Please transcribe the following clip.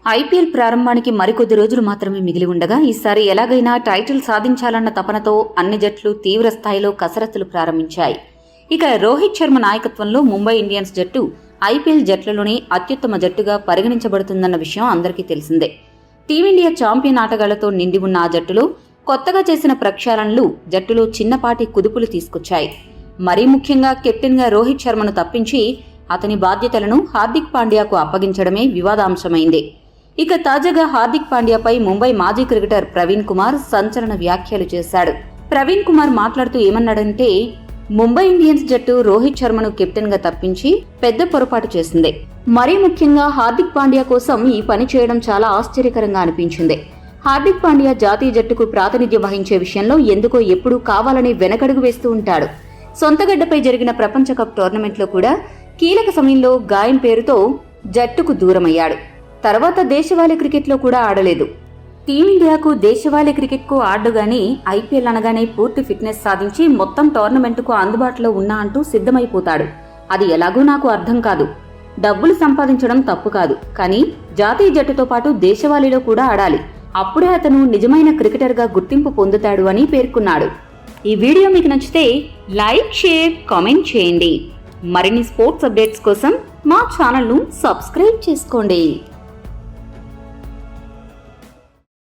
IPL ప్రారంభానికి మరికొద్ది రోజులు మాత్రమే మిగిలి ఉండగా ఈసారి ఎలాగైనా టైటిల్ సాధించాలన్న తపనతో అన్ని జట్లు తీవ్ర స్థాయిలో కసరత్తులు ప్రారంభించాయి. ఇక రోహిత్ శర్మ నాయకత్వంలో ముంబై ఇండియన్స్ జట్టు ఐపీఎల్ జట్లలోనే అత్యుత్తమ జట్టుగా పరిగణించబడుతుందన్న విషయం అందరికీ తెలిసిందే. టీమిండియా ఛాంపియన్ ఆటగాళ్లతో నిండి ఉన్న ఆ జట్టులో కొత్తగా చేసిన ప్రక్షాళనలు జట్టులో చిన్నపాటి కుదుపులు తీసుకొచ్చాయి. మరీ ముఖ్యంగా కెప్టెన్గా రోహిత్ శర్మను తప్పించి అతని బాధ్యతలను హార్దిక్ పాండ్యాకు అప్పగించడమే వివాదాంశమైంది. ఇక తాజాగా హార్దిక్ పాండ్యాపై ముంబై మాజీ క్రికెటర్ ప్రవీణ్ కుమార్ సంచలన వ్యాఖ్యలు చేశాడు. ప్రవీణ్ కుమార్ మాట్లాడుతూ ఏమన్నాడంటే, ముంబై ఇండియన్స్ జట్టు రోహిత్ శర్మను కెప్టెన్ గా తప్పించి పెద్ద పొరపాటు చేసింది. మరీ ముఖ్యంగా హార్దిక్ పాండ్యా కోసం ఈ పని చేయడం చాలా ఆశ్చర్యకరంగా అనిపించింది. హార్దిక్ పాండ్యా జాతీయ జట్టుకు ప్రాతినిధ్యం వహించే విషయంలో ఎందుకో ఎప్పుడూ కావాలని వెనకడుగు వేస్తూ ఉంటాడు. సొంతగడ్డపై జరిగిన ప్రపంచ కప్ టోర్నమెంట్లో కూడా కీలక సమయంలో గాయం పేరుతో జట్టుకు దూరమయ్యాడు. తర్వాత దేశవాళీ క్రికెట్లో కూడా ఆడలేదు. టీమిండియాకు దేశవాళీ క్రికెట్కు ఆడగానే ఐపీఎల్ అనగానే పూర్తి ఫిట్నెస్ సాధించి మొత్తం టోర్నమెంటుకు అందుబాటులో ఉన్నా అంటూ సిద్ధమైపోతాడు. అది ఎలాగో నాకు అర్థం కాదు. డబ్బులు సంపాదించడం తప్పు కాదు, కానీ జాతీయ జట్టుతో పాటు దేశవాళీలో కూడా ఆడాలి. అప్పుడే అతను నిజమైన క్రికెటర్గా గుర్తింపు పొందుతాడు అని పేర్కొన్నాడు. ఈ వీడియో మీకు నచ్చితే లైక్, షేర్, కామెంట్ చేయండి. మరిన్ని స్పోర్ట్స్ అప్డేట్స్ కోసం మా ఛానల్ను సబ్స్క్రైబ్ చేసుకోండి.